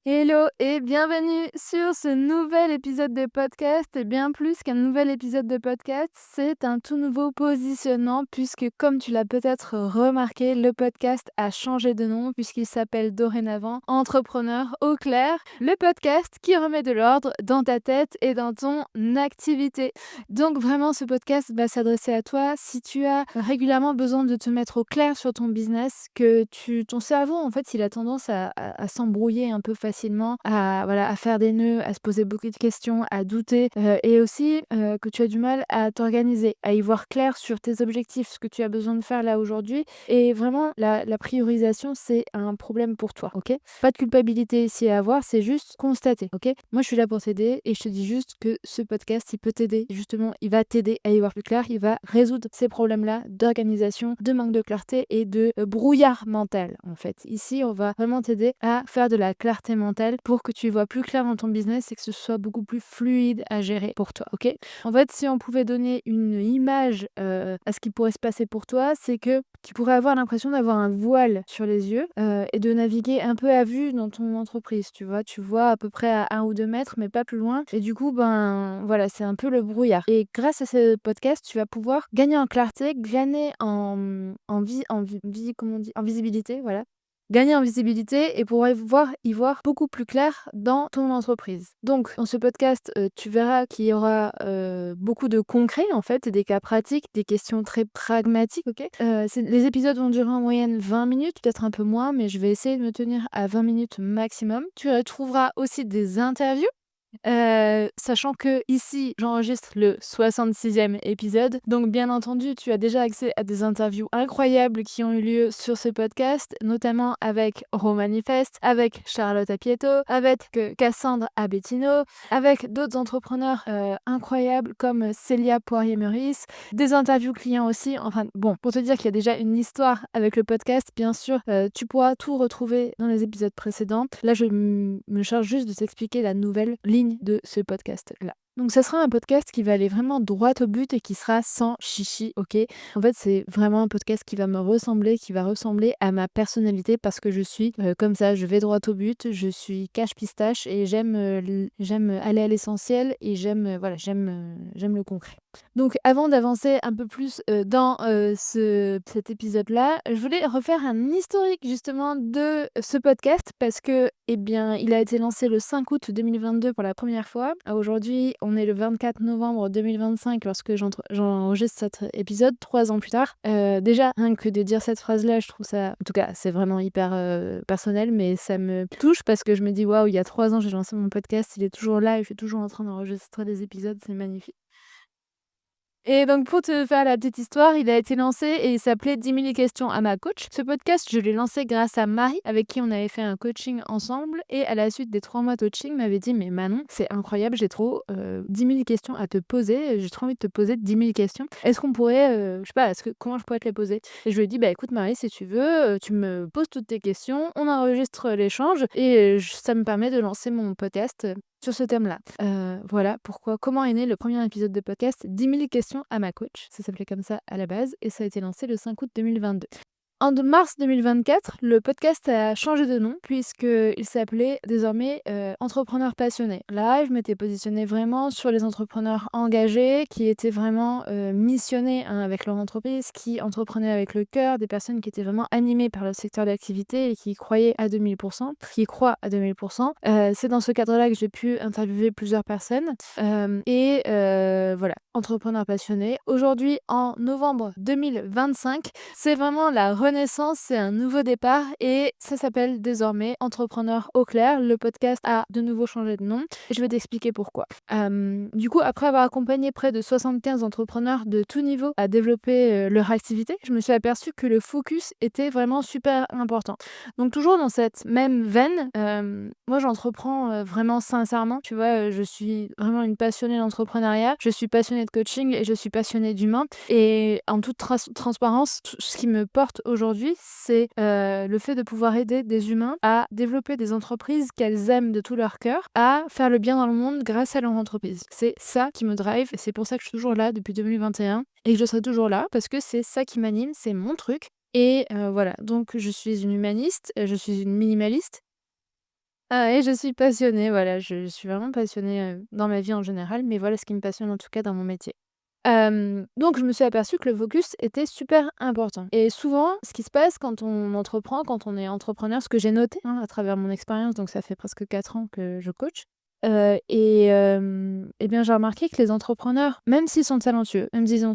Hello et bienvenue sur ce nouvel épisode de podcast. Et bien plus qu'un nouvel épisode de podcast, c'est un tout nouveau positionnement puisque comme tu l'as peut-être remarqué, le podcast a changé de nom puisqu'il s'appelle dorénavant Entrepreneur au clair, le podcast qui remet de l'ordre dans ta tête et dans ton activité. Donc vraiment ce podcast va s'adresser à toi si tu as régulièrement besoin de te mettre au clair sur ton business, que ton cerveau en fait il a tendance à s'embrouiller un peu facilement, à faire des nœuds, à se poser beaucoup de questions, à douter, et aussi que tu as du mal à t'organiser, à y voir clair sur tes objectifs, ce que tu as besoin de faire là aujourd'hui. Et vraiment la priorisation c'est un problème pour toi, ok? Pas de culpabilité ici à avoir, c'est juste constater, ok? Moi je suis là pour t'aider et je te dis juste que ce podcast il peut t'aider, justement il va t'aider à y voir plus clair, il va résoudre ces problèmes-là d'organisation, de manque de clarté et de brouillard mental en fait. Ici on va vraiment t'aider à faire de la clarté mentale pour que tu y vois plus clair dans ton business et que ce soit beaucoup plus fluide à gérer pour toi, ok? En fait, si on pouvait donner une image à ce qui pourrait se passer pour toi, c'est que tu pourrais avoir l'impression d'avoir un voile sur les yeux et de naviguer un peu à vue dans ton entreprise, tu vois. Tu vois à peu près à 1 ou 2 mètres, mais pas plus loin. Et du coup, ben voilà, c'est un peu le brouillard. Et grâce à ce podcast, tu vas pouvoir gagner en clarté, gagner comment on dit, en visibilité, voilà. Gagner en visibilité et pouvoir y voir beaucoup plus clair dans ton entreprise. Donc, dans ce podcast, tu verras qu'il y aura beaucoup de concret, en fait, et des cas pratiques, des questions très pragmatiques, ok? Les épisodes vont durer en moyenne 20 minutes, peut-être un peu moins, mais je vais essayer de me tenir à 20 minutes maximum. Tu retrouveras aussi des interviews. Sachant que ici j'enregistre le 66e épisode, donc bien entendu, tu as déjà accès à des interviews incroyables qui ont eu lieu sur ce podcast, notamment avec Romanifest, avec Charlotte Apieto, avec Cassandre Abetino, avec d'autres entrepreneurs incroyables comme Célia Poirier-Meurice, des interviews clients aussi. Enfin bon, pour te dire qu'il y a déjà une histoire avec le podcast, bien sûr, tu pourras tout retrouver dans les épisodes précédents. Là, je me charge juste de t'expliquer la nouvelle ligne de ce podcast-là. Donc ça sera un podcast qui va aller vraiment droit au but et qui sera sans chichi, ok? En fait, c'est vraiment un podcast qui va me ressembler, qui va ressembler à ma personnalité parce que je suis comme ça, je vais droit au but, je suis cache pistache et j'aime aller à l'essentiel et j'aime le concret. Donc avant d'avancer un peu plus dans cet épisode-là, je voulais refaire un historique justement de ce podcast parce que, eh bien, il a été lancé le 5 août 2022 pour la première fois. Aujourd'hui, on est le 24 novembre 2025 lorsque j'enregistre cet épisode, 3 ans plus tard. Déjà, rien que de dire cette phrase-là, je trouve ça, en tout cas, c'est vraiment hyper personnel, mais ça me touche parce que je me dis, waouh, il y a 3 ans, j'ai lancé mon podcast, il est toujours là et je suis toujours en train d'enregistrer des épisodes, c'est magnifique. Et donc pour te faire la petite histoire, il a été lancé et il s'appelait 10 000 questions à ma coach. Ce podcast, je l'ai lancé grâce à Marie, avec qui on avait fait un coaching ensemble. Et à la suite des 3 mois de coaching, m'avait dit: «Mais Manon, c'est incroyable, j'ai trop 10 000 questions à te poser. J'ai trop envie de te poser 10 000 questions. Est-ce qu'on pourrait, je sais pas, comment je pourrais te les poser?» Et je lui ai dit: «Bah écoute Marie, si tu veux, tu me poses toutes tes questions, on enregistre l'échange et ça me permet de lancer mon podcast sur ce thème-là». Voilà comment est né le premier épisode de podcast 10 000 questions à ma coach. Ça s'appelait comme ça à la base et ça a été lancé le 5 août 2022. En mars 2024, le podcast a changé de nom puisqu'il s'appelait désormais Entrepreneurs passionnés. Là, je m'étais positionnée vraiment sur les entrepreneurs engagés qui étaient vraiment missionnés avec leur entreprise, qui entreprenaient avec le cœur, des personnes qui étaient vraiment animées par le secteur d'activité et qui y croyaient à 2000%, qui y croient à 2000%. C'est dans ce cadre-là que j'ai pu interviewer plusieurs personnes. Voilà, entrepreneurs passionnés. Aujourd'hui, en novembre 2025, c'est vraiment la renaissance, c'est un nouveau départ et ça s'appelle désormais Entrepreneur au clair. Le podcast a de nouveau changé de nom et je vais t'expliquer pourquoi. Du coup, après avoir accompagné près de 75 entrepreneurs de tout niveau à développer leur activité, je me suis aperçue que le focus était vraiment super important. Donc toujours dans cette même veine, moi j'entreprends vraiment sincèrement, tu vois? Je suis vraiment une passionnée d'entrepreneuriat, je suis passionnée de coaching et je suis passionnée d'humain et en toute transparence, ce qui me porte aujourd'hui, c'est le fait de pouvoir aider des humains à développer des entreprises qu'elles aiment de tout leur cœur, à faire le bien dans le monde grâce à leur entreprise. C'est ça qui me drive et c'est pour ça que je suis toujours là depuis 2021 et que je serai toujours là parce que c'est ça qui m'anime, c'est mon truc et voilà. Donc je suis une humaniste, je suis une minimaliste Et je suis passionnée, voilà, je suis vraiment passionnée, dans ma vie en général, mais voilà ce qui me passionne en tout cas dans mon métier. Donc je me suis aperçue que le focus était super important et souvent, ce qui se passe quand on entreprend, quand on est entrepreneur, ce que j'ai noté, hein, à travers mon expérience, donc ça fait presque 4 ans que je coach, et bien, j'ai remarqué que les entrepreneurs, même s'ils sont talentueux, même s'ils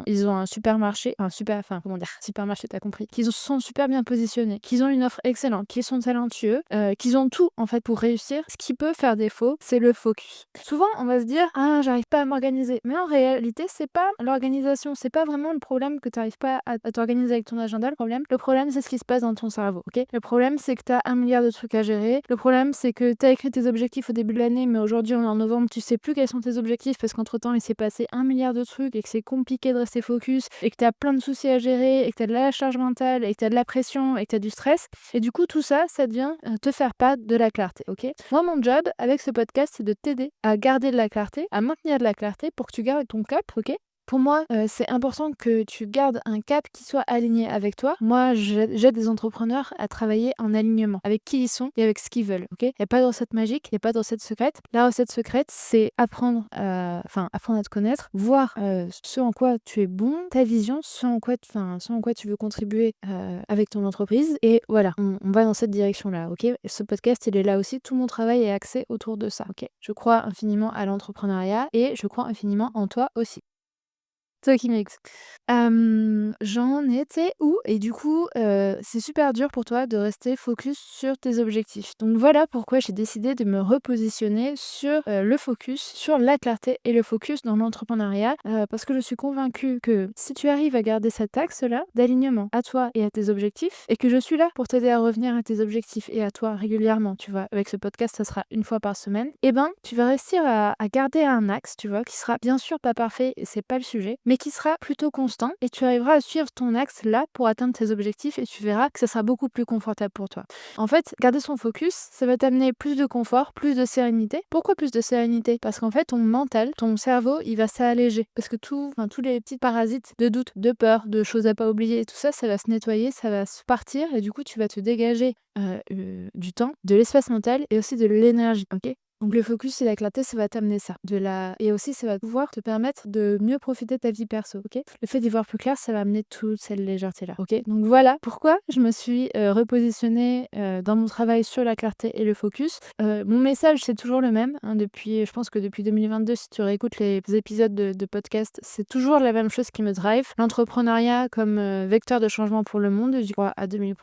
ils ont un supermarché, un super enfin, comment dire? Supermarché, tu compris. Qu'ils sont super bien positionnés, qu'ils ont une offre excellente, qu'ils sont talentueux, qu'ils ont tout, en fait, pour réussir. Ce qui peut faire défaut, c'est le focus. Souvent, on va se dire: «Ah, j'arrive pas à m'organiser», mais en réalité, c'est pas l'organisation, c'est pas vraiment le problème que tu arrives pas à t'organiser avec ton agenda, le problème, c'est ce qui se passe dans ton cerveau, OK? Le problème, c'est que tu as 1 milliard de trucs à gérer. Le problème, c'est que tu as écrit tes objectifs au début de l'année, mais aujourd'hui, on est en novembre, tu sais plus quels sont tes objectifs parce qu'entre-temps, il s'est passé 1 milliard de trucs et que c'est compliqué de rester focus et que tu as plein de soucis à gérer et que tu as de la charge mentale et que tu as de la pression et que tu as du stress. Et du coup, tout ça, ça devient te faire perdre de la clarté, OK? Moi, mon job avec ce podcast, c'est de t'aider à garder de la clarté, à maintenir de la clarté pour que tu gardes ton cap, OK? Pour moi, c'est important que tu gardes un cap qui soit aligné avec toi. Moi, j'aide des entrepreneurs à travailler en alignement avec qui ils sont et avec ce qu'ils veulent, OK? Il y a pas de recette magique, il y a pas de recette secrète. La recette secrète, c'est apprendre à te connaître, voir, ce en quoi tu es bon, ta vision, ce en quoi tu veux contribuer, avec ton entreprise et voilà, on va dans cette direction-là, OK? Et ce podcast, il est là aussi, tout mon travail est axé autour de ça, OK? Je crois infiniment à l'entrepreneuriat et je crois infiniment en toi aussi. Talking Mix. J'en étais où? Et du coup, c'est super dur pour toi de rester focus sur tes objectifs. Donc voilà pourquoi j'ai décidé de me repositionner sur, le focus, sur la clarté et le focus dans l'entrepreneuriat, parce que je suis convaincue que si tu arrives à garder cet axe-là d'alignement à toi et à tes objectifs et que je suis là pour t'aider à revenir à tes objectifs et à toi régulièrement, tu vois? Avec ce podcast, ça sera une fois par semaine et ben, tu vas réussir à garder un axe, tu vois? Qui sera bien sûr pas parfait et c'est pas le sujet, mais qui sera plutôt constant et tu arriveras à suivre ton axe là pour atteindre tes objectifs et tu verras que ça sera beaucoup plus confortable pour toi. En fait, garder son focus, ça va t'amener plus de confort, plus de sérénité. Pourquoi plus de sérénité? Parce qu'en fait, ton mental, ton cerveau, il va s'alléger. Parce que tous les petits parasites de doute, de peur, de choses à pas oublier, tout ça, ça va se nettoyer, ça va se partir et du coup, tu vas te dégager du temps, de l'espace mental et aussi de l'énergie. Ok. Donc le focus et la clarté, ça va t'amener ça. Et aussi, ça va pouvoir te permettre de mieux profiter de ta vie perso, OK? Le fait d'y voir plus clair, ça va amener toute cette légèreté-là, OK? Donc voilà pourquoi je me suis, repositionnée, dans mon travail sur la clarté et le focus. Mon message, c'est toujours le même, hein, je pense que depuis 2022, si tu réécoutes les épisodes de podcast, c'est toujours la même chose qui me drive. L'entrepreneuriat comme, vecteur de changement pour le monde, j'y crois à 2000.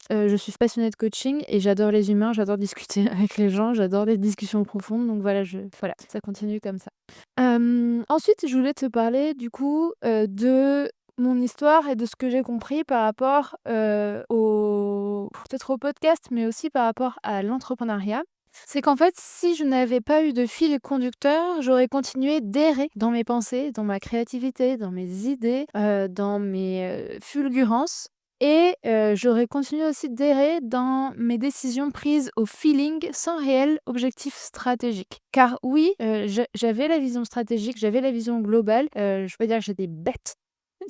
Je suis passionnée de coaching et j'adore les humains, j'adore discuter avec les gens, j'adore les discussions profondes, donc voilà, ça continue comme ça. Ensuite, je voulais te parler du coup, de mon histoire et de ce que j'ai compris par rapport, peut-être au podcast, mais aussi par rapport à l'entrepreneuriat. C'est qu'en fait, si je n'avais pas eu de fil conducteur, j'aurais continué d'errer dans mes pensées, dans ma créativité, dans mes idées, dans mes, fulgurances et j'aurais continué aussi d'errer dans mes décisions prises au feeling sans réel objectif stratégique. Car oui, j'avais la vision stratégique, j'avais la vision globale, je peux dire que j'étais bête.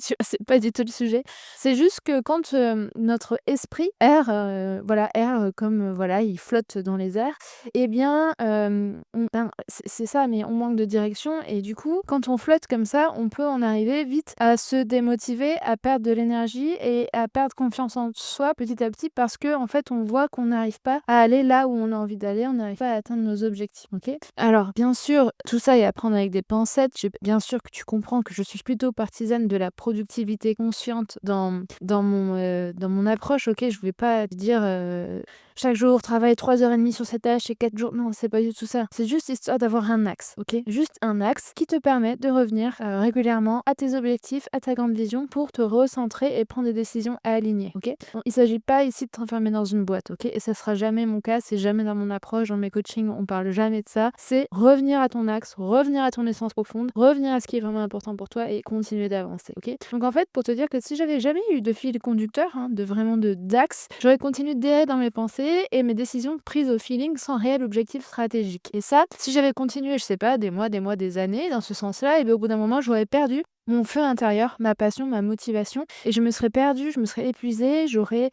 Tu vois? C'est pas du tout le sujet. C'est juste que quand, notre esprit erre, comme, voilà, il flotte dans les airs et bien, c'est ça, mais on manque de direction et du coup, quand on flotte comme ça, on peut en arriver vite à se démotiver, à perdre de l'énergie et à perdre confiance en soi petit à petit parce que en fait, on voit qu'on n'arrive pas à aller là où on a envie d'aller, on n'arrive pas à atteindre nos objectifs, OK? Alors bien sûr, tout ça est à prendre avec des pincettes. Bien sûr que tu comprends que je suis plutôt partisane de la productivité consciente dans mon approche, OK? Je vais pas te dire, chaque jour travaille 3 h 30 sur cette tâche et 4 jours non, c'est pas du tout ça. C'est juste histoire d'avoir un axe, OK? Juste un axe qui te permet de revenir, régulièrement à tes objectifs, à ta grande vision pour te recentrer et prendre des décisions alignées, OK? Il s'agit pas ici de t'enfermer dans une boîte, OK? Et ça sera jamais mon cas, c'est jamais dans mon approche, dans mes coachings, on parle jamais de ça. C'est revenir à ton axe, revenir à ton essence profonde, revenir à ce qui est vraiment important pour toi et continuer d'avancer, OK? Donc en fait, pour te dire que si j'avais jamais eu de fil conducteur, hein, d'axe, j'aurais continué d'errer dans mes pensées et mes décisions prises au feeling sans réel objectif stratégique. Et ça, si j'avais continué, je sais pas, des mois, des années dans ce sens-là, et bien au bout d'un moment, j'aurais perdu mon feu intérieur, ma passion, ma motivation et je me serais perdue, je me serais épuisée,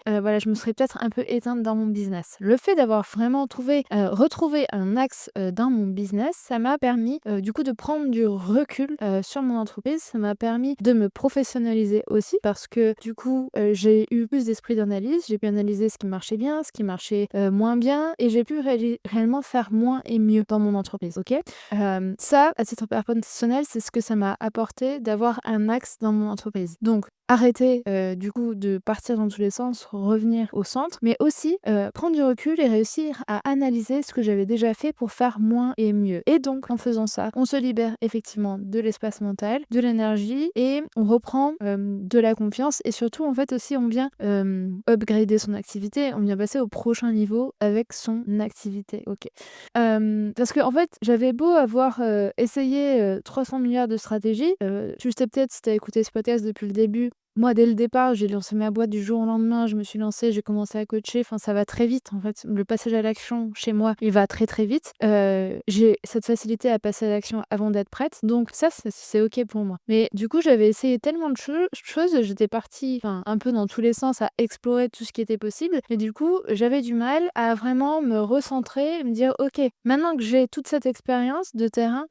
voilà, je me serais peut-être un peu éteinte dans mon business. Le fait d'avoir vraiment retrouvé un axe, dans mon business, ça m'a permis, du coup de prendre du recul, sur mon entreprise. Ça m'a permis de me professionnaliser aussi parce que du coup, j'ai eu plus d'esprit d'analyse. J'ai pu analyser ce qui marchait bien, ce qui marchait, moins bien et j'ai pu réellement faire moins et mieux dans mon entreprise, OK? Ça, à titre personnel, c'est ce que ça m'a apporté d'avoir un axe dans mon entreprise. Donc arrêter, du coup, de partir dans tous les sens, revenir au centre, mais aussi, prendre du recul et réussir à analyser ce que j'avais déjà fait pour faire moins et mieux. Et donc en faisant ça, on se libère effectivement de l'espace mental, de l'énergie et on reprend, de la confiance et surtout, en fait, aussi on vient, upgrader son activité, on vient passer au prochain niveau avec son activité, OK. Parce qu'en fait, j'avais beau avoir, essayé, 300 milliards de stratégies, tu sais peut-être si tu as écouté ce podcast depuis le début, moi dès le départ, j'ai lancé ma boîte du jour au lendemain, je me suis lancée, j'ai commencé à coacher, enfin ça va très vite en fait. Le passage à l'action chez moi, il va très, très vite. J'ai cette facilité à passer à l'action avant d'être prête, donc ça c'est OK pour moi. Mais du coup, j'avais essayé tellement de choses, j'étais partie, enfin un peu dans tous les sens à explorer tout ce qui était possible et du coup, j'avais du mal à vraiment me recentrer et me dire: «OK, maintenant que j'ai toute cette expérience de terrain,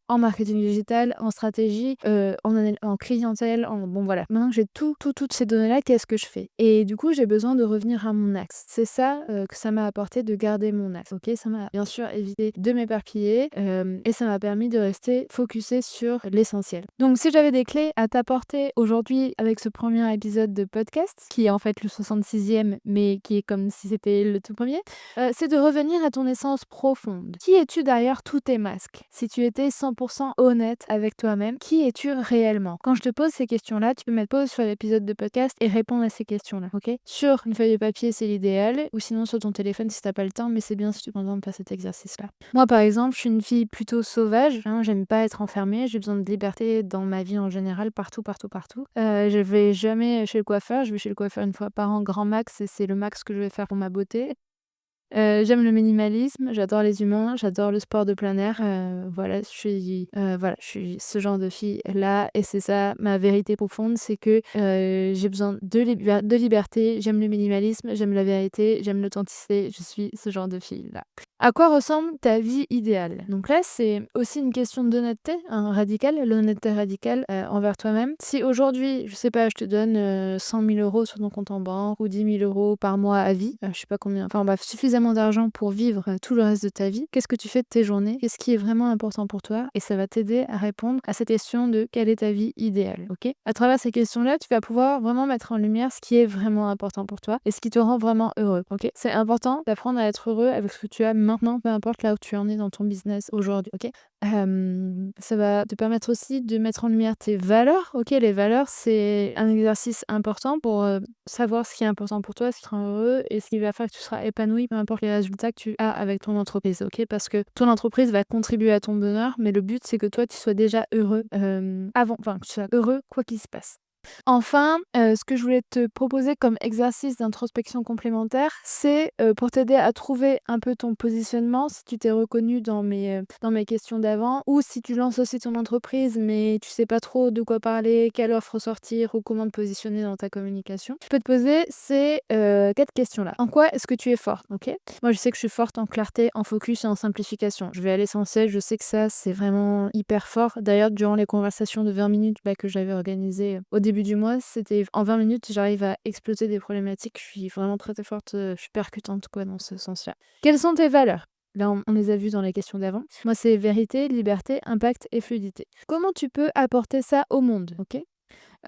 en marketing digital, en stratégie, en clientèle, bon voilà, maintenant que j'ai toutes ces données-là, qu'est-ce que je fais?» Et du coup, j'ai besoin de revenir à mon axe. C'est ça, que ça m'a apporté de garder mon axe, OK? Ça m'a bien sûr évité de m'éparpiller, et ça m'a permis de rester focusée sur l'essentiel. Donc si j'avais des clés à t'apporter aujourd'hui avec ce premier épisode de podcast, qui est en fait le 66e, mais qui est comme si c'était le tout premier, c'est de revenir à ton essence profonde. Qui es-tu derrière tous tes masques? Si tu étais 100% honnête avec toi-même, qui es-tu réellement? Quand je te pose ces questions-là, tu peux mettre pause sur l'épisode de podcast et répondre à ces questions-là, OK? Sur une feuille de papier, c'est l'idéal, ou sinon sur ton téléphone si t'as pas le temps, mais c'est bien si tu prends le temps de faire cet exercice-là. Moi, par exemple, je suis une fille plutôt sauvage, hein, j'aime pas être enfermée, j'ai besoin de liberté dans ma vie en général, partout, partout, partout. Je vais jamais chez le coiffeur, je vais chez le coiffeur une fois par an, grand max, et c'est le max que je vais faire pour ma beauté. J'aime le minimalisme, j'adore les humains, j'adore le sport de plein air, voilà, je suis ce genre de fille-là et c'est ça ma vérité profonde, c'est que, j'ai besoin de liberté, j'aime le minimalisme, j'aime la vérité, j'aime l'authenticité, je suis ce genre de fille-là. À quoi ressemble ta vie idéale? Donc là, c'est aussi une question d'honnêteté, hein, radicale, l'honnêteté radicale, envers toi-même. Si aujourd'hui, je sais pas, je te donne, 100 000 € sur ton compte en banque ou 10 000 € par mois à vie, je sais pas combien, enfin bref, suffisamment d'argent pour vivre, tout le reste de ta vie, qu'est-ce que tu fais de tes journées? Qu'est-ce qui est vraiment important pour toi? Et ça va t'aider à répondre à cette question de quelle est ta vie idéale, OK? À travers ces questions-là, tu vas pouvoir vraiment mettre en lumière ce qui est vraiment important pour toi et ce qui te rend vraiment heureux, OK? C'est important d'apprendre à être heureux avec ce que tu as maintenant, peu importe là où tu en es dans ton business aujourd'hui, OK? Ça va te permettre aussi de mettre en lumière tes valeurs, OK? Les valeurs, c'est un exercice important pour, savoir ce qui est important pour toi, ce qui te rend heureux et ce qui va faire que tu seras épanoui, peu importe les résultats que tu as avec ton entreprise, OK? Parce que ton entreprise va contribuer à ton bonheur, mais le but, c'est que toi, tu sois déjà heureux, que tu sois heureux quoi qu'il se passe. Enfin, ce que je voulais te proposer comme exercice d'introspection complémentaire, c'est, pour t'aider à trouver un peu ton positionnement, si tu t'es reconnu dans mes questions d'avant ou si tu lances aussi ton entreprise, mais tu sais pas trop de quoi parler, quelle offre sortir ou comment te positionner dans ta communication. Tu peux te poser ces, 4 questions-là. En quoi est-ce que tu es forte? OK? Moi, je sais que je suis forte en clarté, en focus et en simplification. Je vais à l'essentiel, je sais que ça, c'est vraiment hyper fort. D'ailleurs, durant les conversations de 20 minutes, que j'avais organisées, au début du mois, c'était en 20 minutes, j'arrive à exploser des problématiques. Je suis vraiment très, très forte, je suis percutante, quoi, dans ce sens-là. Quelles sont tes valeurs? Là, on les a vues dans les questions d'avant. Moi, c'est vérité, liberté, impact et fluidité. Comment tu peux apporter ça au monde? OK?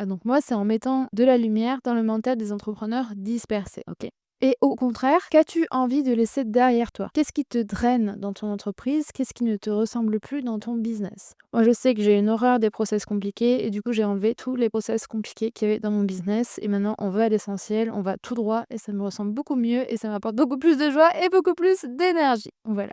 Donc moi, c'est en mettant de la lumière dans le mental des entrepreneurs dispersés, OK? Et au contraire, qu'as-tu envie de laisser derrière toi? Qu'est-ce qui te draine dans ton entreprise? Qu'est-ce qui ne te ressemble plus dans ton business? Moi, je sais que j'ai une horreur des process compliqués et du coup, j'ai enlevé tous les process compliqués qu'il y avait dans mon business et maintenant, on va à l'essentiel, on va tout droit et ça me ressemble beaucoup mieux et ça m'apporte beaucoup plus de joie et beaucoup plus d'énergie. Voilà.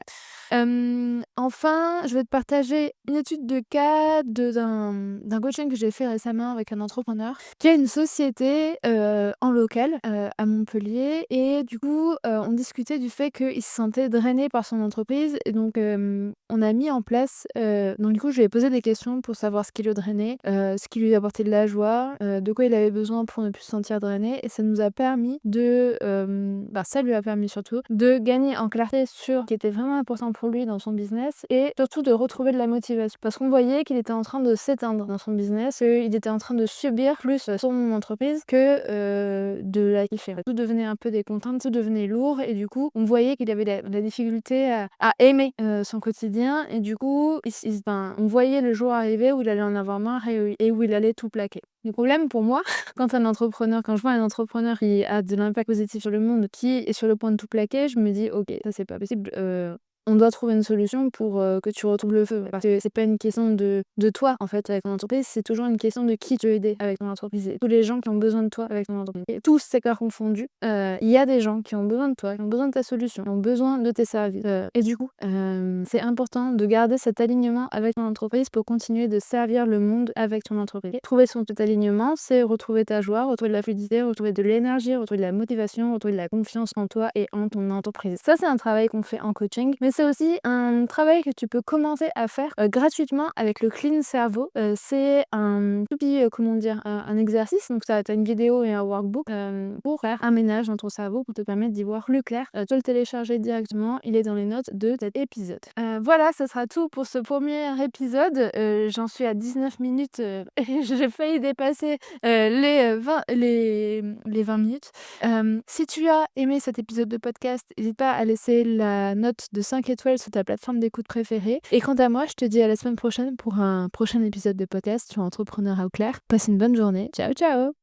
Enfin, je vais te partager une étude de cas d'un coaching que j'ai fait récemment avec un entrepreneur qui a une société, en local, à Montpellier et et du coup, on discutait du fait qu'il se sentait drainé par son entreprise et donc on a mis en place, donc du coup, je lui ai posé des questions pour savoir ce qui le drainait, ce qui lui apportait de la joie, de quoi il avait besoin pour ne plus se sentir drainé et ça nous a permis de, ça lui a permis surtout de gagner en clarté sur ce qui était vraiment important pour lui dans son business et surtout de retrouver de la motivation. Parce qu'on voyait qu'il était en train de s'éteindre dans son business, qu'il était en train de subir plus son entreprise que de la kiffer. Tout devenait un peu des contraintes, tout devenait lourd et du coup, on voyait qu'il avait la difficulté à aimer son quotidien et du coup, on voyait le jour arriver où il allait en avoir marre et où il allait tout plaquer. Le problème pour moi, quand je vois un entrepreneur qui a de l'impact positif sur le monde, qui est sur le point de tout plaquer, je me dis: «OK, ça c'est pas possible, on doit trouver une solution pour, que tu retrouves le feu». Parce que c'est pas une question de toi, en fait, avec ton entreprise, c'est toujours une question de qui tu veux aider avec ton entreprise et tous les gens qui ont besoin de toi avec ton entreprise et tous secteurs confondus, il y a des gens qui ont besoin de toi, qui ont besoin de ta solution, qui ont besoin de tes services, et du coup, c'est important de garder cet alignement avec ton entreprise pour continuer de servir le monde avec ton entreprise. Trouver cet alignement, c'est retrouver ta joie, retrouver de la fluidité, retrouver de l'énergie, retrouver de la motivation, retrouver de la confiance en toi et en ton entreprise. Ça, c'est un travail qu'on fait en coaching, mais c'est aussi un travail que tu peux commencer à faire gratuitement avec le Clean Cerveau. C'est un tout petit, un exercice. Donc, tu as une vidéo et un workbook pour faire un ménage dans ton cerveau pour te permettre d'y voir plus clair. Tu peux le télécharger directement. Il est dans les notes de cet épisode. Voilà, ce sera tout pour ce premier épisode. J'en suis à 19 minutes et j'ai failli dépasser les 20 minutes. Si tu as aimé cet épisode de podcast, n'hésite pas à laisser la note de 5 étoiles sur ta plateforme d'écoute préférée. Et quant à moi, je te dis à la semaine prochaine pour un prochain épisode de podcast sur Entrepreneur au clair. Passe une bonne journée. Ciao, ciao!